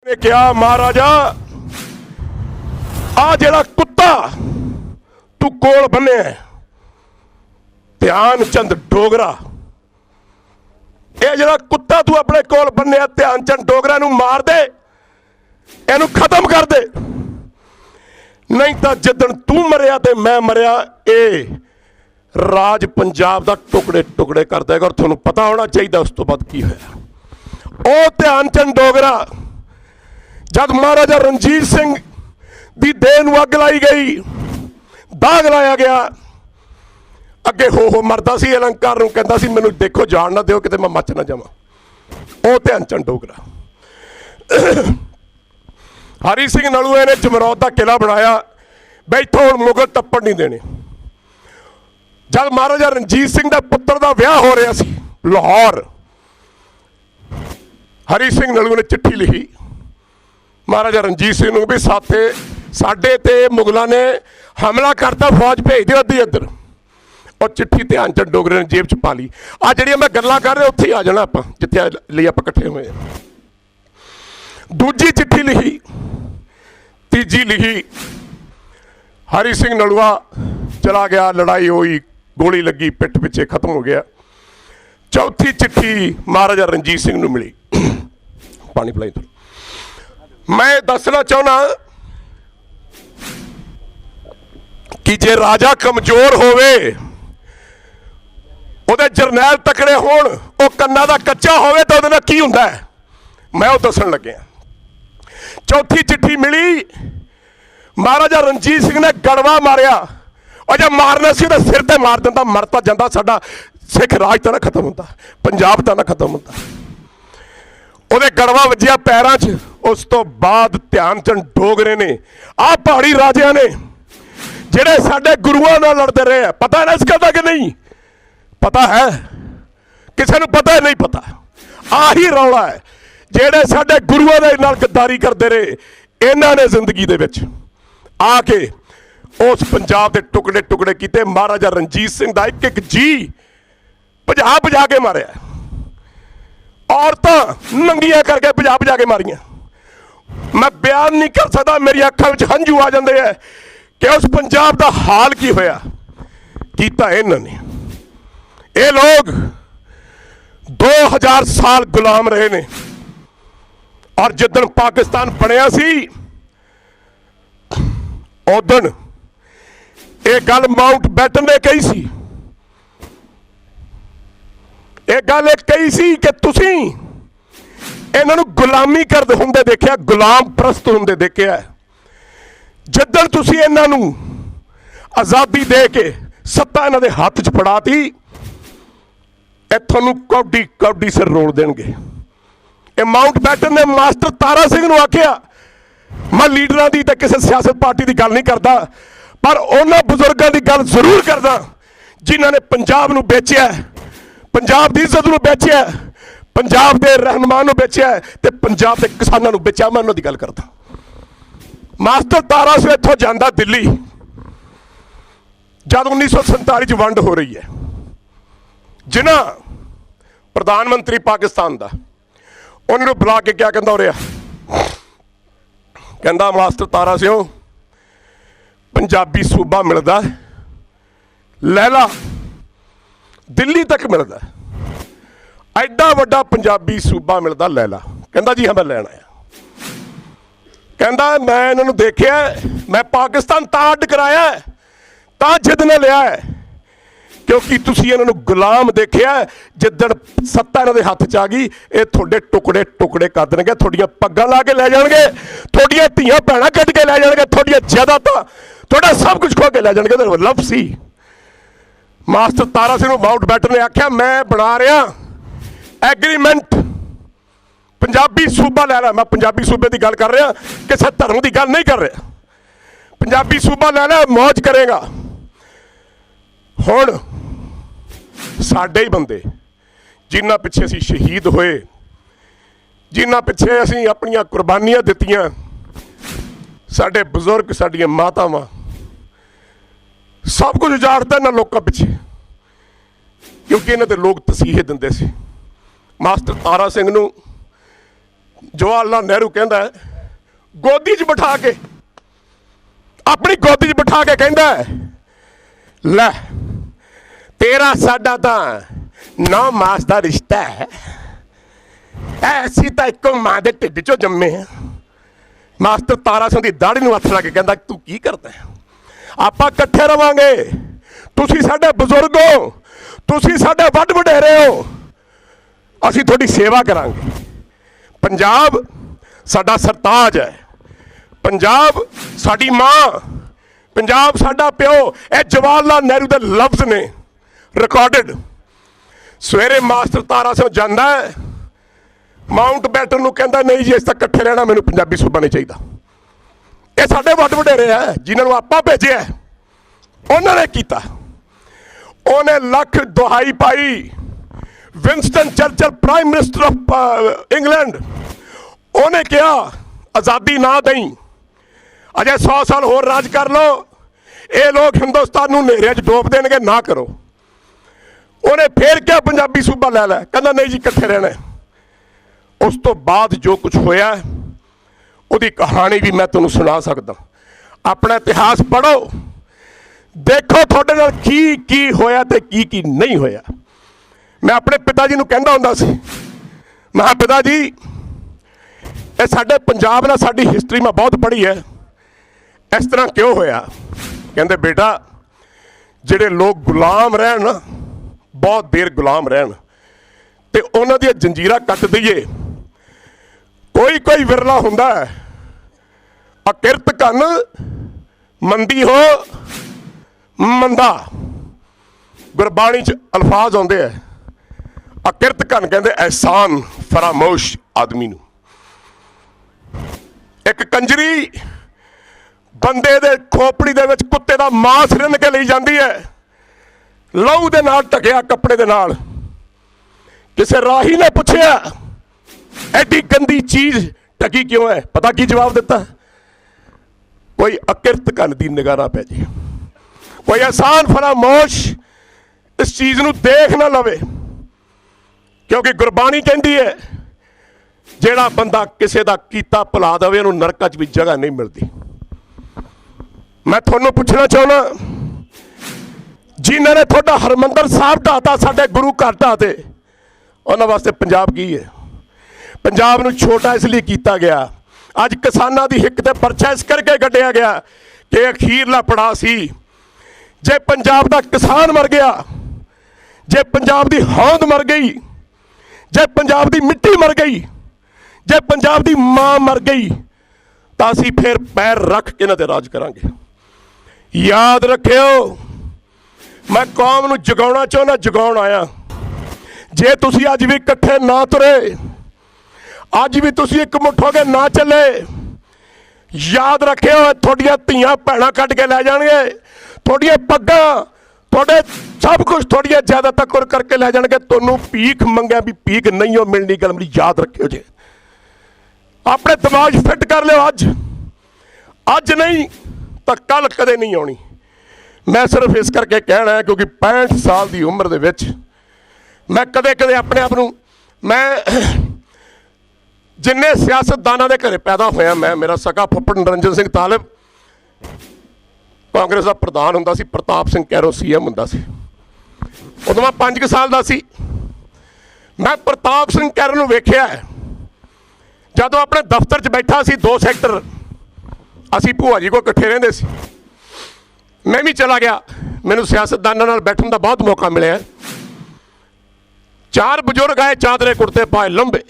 ने कहा महाराजा आ जेड़ा कुत्ता तू कोल बन्ने ध्यान चंद डोगरा, ये जेड़ा कुत्ता तू अपने कोल बन्ने ध्यान चंद डोगरा नूं मार दे, इनू खत्म कर दे, नहीं तो जिदन तू मरिया ते मैं मरिया ए राज पंजाब दा टुकड़े टुकड़े कर देगा। और तुहानूं पता होना चाहिए उस तो बाद की होया। ओ ध्यान चंद डोगरा जब महाराजा रणजीत सिंह दी देह नूं अग लाई गई, दाग लाया गया, अगे हो मरदा सी, अलंकार नूं कहंदा सी मैनूं देखो जान ना दिओ किते मैं मच ना जावां। ओ ध्यान चंद डोगरा। हरी सिंह नलूए ने जमरौद का किला बनाया, बैठो हुण मुगल टप्पण नहीं देने। जब महाराजा रणजीत सिंह के पुत्र का विआह हो रहा सी लाहौर, हरी सिंह नलू ने चिट्ठी लिखी महाराजा रणजीत सिंह नूं भी साडे ते मुगलों ने हमला करता, फौज भेज दे अद्धी इधर। और चिट्ठी ध्यान चंद डोगरे ने जेब च पा ली। आ जिहड़ियां मैं गल्लां कर रहा उत्थे ही आ जाना आपां जिथे लिए आपां इकट्ठे हुए। दूजी चिट्ठी लिखी, तीजी लिखी, हरी सिंह नलूआ चला गया, लड़ाई हुई, गोली लगी, पिट पिछे खत्म हो गया। चौथी चिट्ठी महाराजा रणजीत सिंह नूं मिली। पानी पिलाई थोड़ा। मैं दसना चाहना कि जे राजा कमजोर होवे, उहदे जरनैल तकड़े होण, वो कन्ना दा कच्चा होवे तो उहदे नाल की हुंदा है, मैं वो दसन लग्या। चौथी चिट्ठी मिली, महाराजा रणजीत सिंह ने गड़वा मारिया, और जब मारना सी तो सिर ते मार दिंदा, मरता जांदा साडा सिख राज तो ना खत्म होंदा, पंजाब तो ना खत्म होंदा। उहदे गड़वा वजिया पैरां च। उस तो बाद ध्यान चंद डोगरे ने आ पहाड़ी राजियां ने जिहड़े साडे गुरुआं नाल लड़दे रहे हैं, पता है ना इस गल दा कि नहीं पता है? किसी नूं पता है? नहीं पता। आही रौला है, जिहड़े साडे गुरुआं दे नाल गद्दारी करदे रहे, इन्हां ने जिंदगी दे विच आके उस पंजाब के टुकड़े टुकड़े किए। महाराजा रणजीत सिंह का एक एक जी भजा भजा के मारिया, औरतां नंगियां करके भजा भजा के मारिया। मैं बयान नहीं कर सकता, मेरी अखां विच हंझू आ जाते हैं कि उस पंजाब का हाल की होया कीता इन्होंने। ये लोग 2000 साल गुलाम रहे ने, और जिदन पाकिस्तान बनया सी उदन ये गल माउंट बैटन ने कही सी, ये गल कही सी कि तुसी इन्हां नूं गुलामी करदे हुंदे देखिया, गुलाम प्रस्त हुंदे देखिया। जिदन तुसी इन्हां नूं आज़ादी दे के सत्ता इन्हां दे हत्थ च फड़ाती, इत्थों कौडी कौडी सिर रोल देणगे। ये माउंट बैटन ने मास्टर तारा सिंह नूं आखिया, मैं लीडरां दी ते किसी सियासत पार्टी की गल नहीं करता, पर उन्हां बुजुर्गों की गल जरूर करदा जिन्हां ने पंजाब नूं बेचिया, पंजाब की इज्जत नूं बेचिया, पंजाब के रहनुमा नूं बेचिया, ते पंजाब के किसानां नूं बेचिया। मैं उन्हां दी गल करदा। मास्टर तारा सिंह इत्थों जांदा दिल्ली, जब 1947 च वंड हो रही है, जिन्हां प्रधानमंत्री पाकिस्तान का उन्होंने बुला के क्या कहता हो रहा, कहता मास्टर तारा सिंह पंजाबी सूबा मिलता लैला दिल्ली तक मिलता, एडा वड्डा पंजाबी सूबा मिलता लैला। कहता जी हाँ मैं लैन आया। कहता मैं इन्होंने देखिया, मैं पाकिस्तान तां अड्ड कराया तां जिद ने लिया है, क्योंकि तुसी इन्होंने गुलाम देखिया। जिदन सत्ता इन्होंने हत्थ च आ गई, ये थोड़े टुकड़े टुकड़े कर देंगे, थोड़ियां पग्गां ला के लै जाणगे, थोड़ियां धीआं भैणां कट के लै जाणगे, थोड़ियां जायदादां, थोड़ा सब कुछ खो के लै जाणगे। लफ सी master Tara Singh mount baton ने आख्या, मैं बना रहा एग्रीमेंट, पंजाबी सूबा लै ला। मैं पंजाबी सूबे की गल कर रहा, किसी धर्म की गल नहीं कर रहा। पंजाबी सूबा लै ला, मौज करेगा। हुण साडे ही बंदे जिन्हां पिछे असीं शहीद होए, जिन्हां पिछे असीं अपनियां कुर्बानियां दित्तियां, साडे बजुर्ग, साडियां मातावां, सब कुछ उजाड़ता इन्हां लोकां पिछे, क्योंकि इन्हां दे लोग तसीहे दिंदे सी। मास्टर तारा सिंह नूं जवाहर लाल नेहरू कहता है, गोदी च बिठा के, अपनी गोदी च बिठा के कहता है, लै तेरा साडा तां 9 मास का रिश्ता है, ऐसी तो एक मां के ढिड चो जम्मे हैं। मास्टर तारा सिंह की दाढ़ी नूं हत्थ ला के कहता तू की करदा है, आपां इकट्ठे रवांगे, तुसीं साडे बजुर्ग हो, तुसीं साडे वड्ड वडेरे हो, असीं तुहाडी सेवा करांगे। पंजाब साडा सरताज है, पंजाब साडी मां, पंजाब साडा प्यो। ये जवाहर लाल नेहरू के लफ्ज ने रिकॉर्डिड। सवेरे मास्टर तारा सिंह जांदा है माउंट बैटन नूं, कहंदा नहीं जी इस तक इकट्ठे रहना, मैनूं पंजाबी सूबा नहीं चाहिए। ये साडे वड्ड वडेरे है जिन्होंने आपां भेजिया, उन्होंने कीता। उन्हें लख दुहाई पाई, Winston Churchill prime minister of England, उन्हें कहा आज़ादी ना दई, अजे 100 साल होर राज कर लो, ये लोग हिंदुस्तान नूं नेरे च डोब देणगे, ना करो। उन्हें फिर क्या पंजाबी सूबा लै लै, कहना नहीं जी इकट्ठे रहना। उस तो बाद जो कुछ होया उहदी कहानी भी मैं तुहानूं सुना सकदा। अपना इतिहास पढ़ो, देखो तुहाडे नाल की होया ते की नहीं होया। मैं अपने पिता जी नूं कहंदा हुंदा सी, मैं कहा पिता जी ये साडे पंजाब नाल साडी हिस्टरी मैं बहुत पढ़ी है, इस तरह क्यों होया? कहंदे बेटा जिहड़े लोग गुलाम रहन ना, बहुत देर गुलाम रहन ते उन्हां दी जंजीरां कट दईए, कोई कोई विरला हुंदा है, अकिरत घन मंदी हो मंदा। गुरबाणी च अल्फाज आउंदे है, अकिरत घन कहंदे एहसान फरामोश आदमी नूं। एक कंजरी बंदे दे खोपड़ी दे विच कुत्ते दा मांस रिंन के लई जांदी है, लहू दे नाल ढकिया कपड़े दे नाल। किसे राही ने पुछया एडी गंदी चीज ढकी क्यों है? पता की जवाब दिता? कोई अकिरत घन दी निगाह ना पै जे, कोई एहसान फरामोश इस चीज नूं देख ना लवे। क्योंकि गुरबाणी कहती है जेड़ा बंदा किसी का कीता भुला दवे उन्होंने नरक च भी जगह नहीं मिलती। मैं थोनों पूछना चाहना, जिन्होंने थोड़ा हरमंदर साहब ढाता, साडे गुरु घर ढाते, उन्होंने वास्ते पंजाब की है? पंजाब नूं छोटा इसलिए किया गया। अज किसानों की हिक ते परछा इस करके कढ़िया गया कि अखीरला पड़ा सी। जे पंजाब का किसान मर गया, जे पंजाब की होंद मर गई, जे पंजाब की मिट्टी मर गई, जे पंजाब की मां मर गई, तो असीं फिर पैर रख के इन्हां ते राज करांगे। याद रखियो, मैं कौम नूं जगाउणा चाहुंदा, जगाउण आया। जे तुसीं अज भी इकट्ठे ना तुरे, अज भी तुसीं एक मुठ हो के ना चले, याद रखियो तुहाडीआं धीआं भैणां कढ के लै जाणगे, तुहाडीआं पग्गां, तुहाडे सब कुछ तुहाडीआं जायदादां कुर करके लै जाणगे। तुहानूं भीख मंगिया भी भीख नहीं हो मिलनी। गल मेरी याद रखियो जे, अपने दिमाग फिट कर लियो। अज नहीं तो कल कदे नहीं आनी। मैं सिर्फ इस करके कहना है क्योंकि 65 साल की उम्र दे विच मैं कदे कदे अपने आप नूं, मैं जिन्ने सियासतदानां दे घरे पैदा होया, मैं मेरा सका फुੱਫੜ नरिंजन सिंह तालिब कांग्रेस का प्रधान हुंदा सी, प्रताप सिंह कैरो CM हुंदा सी, उदों मैं 5 साल दा सी। मैं प्रताप सिंह कैरो नूं वेखिया जदों अपने दफ्तर च बैठा सी, 2 सैक्टर असीं भूआ जी को इकट्ठे रहिंदे सी। मैं भी चला गया, मैनूं सियासतदानां नाल बैठण दा बहुत मौका मिलिया। 4 बजुर्ग आए, चादरे कुर्ते पाए लंबे,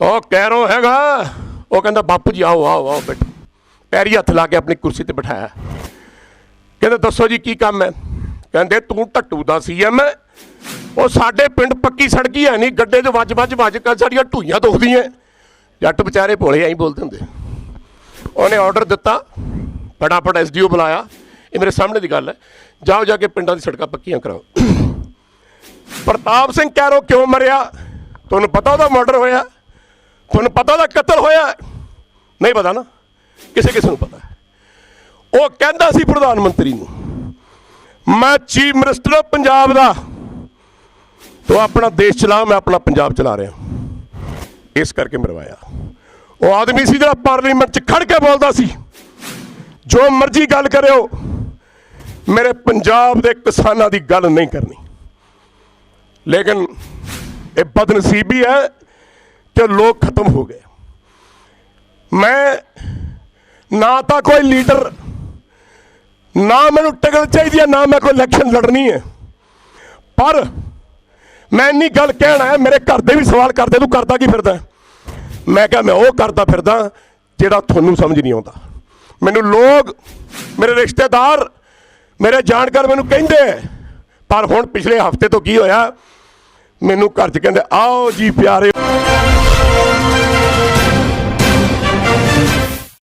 ਉਹ कैरो हैगा, वो कहता बापू जी आओ आओ आओ बैठो। पैरी हथ ला के अपनी कुर्सी पर बिठाया, कहते दसो जी की काम है? कहते तू ढट्टू दा CM है, वो साडे पिंड पक्की सड़क ही है नहीं, गड्डे च वज कर साड़ियां ढूइयां दुखदियां। जट बेचारे भोले आई बोलते होंगे। उन्हें ऑर्डर दिता, फटाफट SDO बुलाया, ये मेरे सामने की गल है, जाओ जाके पिंडों की सड़क पक्कियां कराओ। प्रताप सिंह कैरो क्यों मरिया? तुहानूं पता उहदा मर्डर होया? तुहानूं पता उहदा कतल होया? नहीं पता ना, किसी किसी नूं पता है। वो कहंदा सी प्रधानमंत्री नूं, मैं चीफ मिनिस्टर पंजाब दा, तो अपना देश चला, मैं अपना पंजाब चला रहा। ਇਸ ਕਰਕੇ ਮਰਵਾਇਆ। ਉਹ ਆਦਮੀ ਸੀ ਜਿਹੜਾ ਪਾਰਲੀਮੈਂਟ 'ਚ ਖੜ ਕੇ ਬੋਲਦਾ ਸੀ, ਜੋ ਮਰਜ਼ੀ ਗੱਲ ਕਰਿਓ, ਮੇਰੇ ਪੰਜਾਬ ਦੇ ਕਿਸਾਨਾਂ ਦੀ ਗੱਲ ਨਹੀਂ ਕਰਨੀ। ਲੇਕਿਨ ਇਹ ਬਦਨਸੀਬੀ ਹੈ ਕਿ ਲੋਕ ਖਤਮ ਹੋ ਗਏ। ਮੈਂ ਨਾ ਤਾਂ ਕੋਈ ਲੀਡਰ, ਨਾ ਮੈਨੂੰ ਟਿਕਟ ਚਾਹੀਦੀ ਹੈ, ਨਾ ਮੈਂ ਕੋਈ ਇਲੈਕਸ਼ਨ ਲੜਨੀ ਹੈ, ਪਰ ਮੈਂ ਇੰਨੀ ਗੱਲ ਕਹਿਣਾ ਹੈ, ਮੇਰੇ ਘਰ ਦੇ ਵੀ ਸਵਾਲ ਕਰਦੇ ਤੂੰ ਕਰਦਾ ਕੀ ਫਿਰਦਾ? ਮੈਂ ਕਿਹਾ ਮੈਂ ਉਹ ਕਰਦਾ ਫਿਰਦਾ ਜਿਹੜਾ ਤੁਹਾਨੂੰ ਸਮਝ ਨਹੀਂ ਆਉਂਦਾ। ਮੈਨੂੰ ਲੋਕ, ਮੇਰੇ ਰਿਸ਼ਤੇਦਾਰ, ਮੇਰੇ ਜਾਣਕਾਰ ਮੈਨੂੰ ਕਹਿੰਦੇ, ਪਰ ਹੁਣ ਪਿਛਲੇ ਹਫ਼ਤੇ ਤੋਂ ਕੀ ਹੋਇਆ, ਮੈਨੂੰ ਘਰ 'ਚ ਕਹਿੰਦੇ ਆਓ ਜੀ ਪਿਆਰੇ।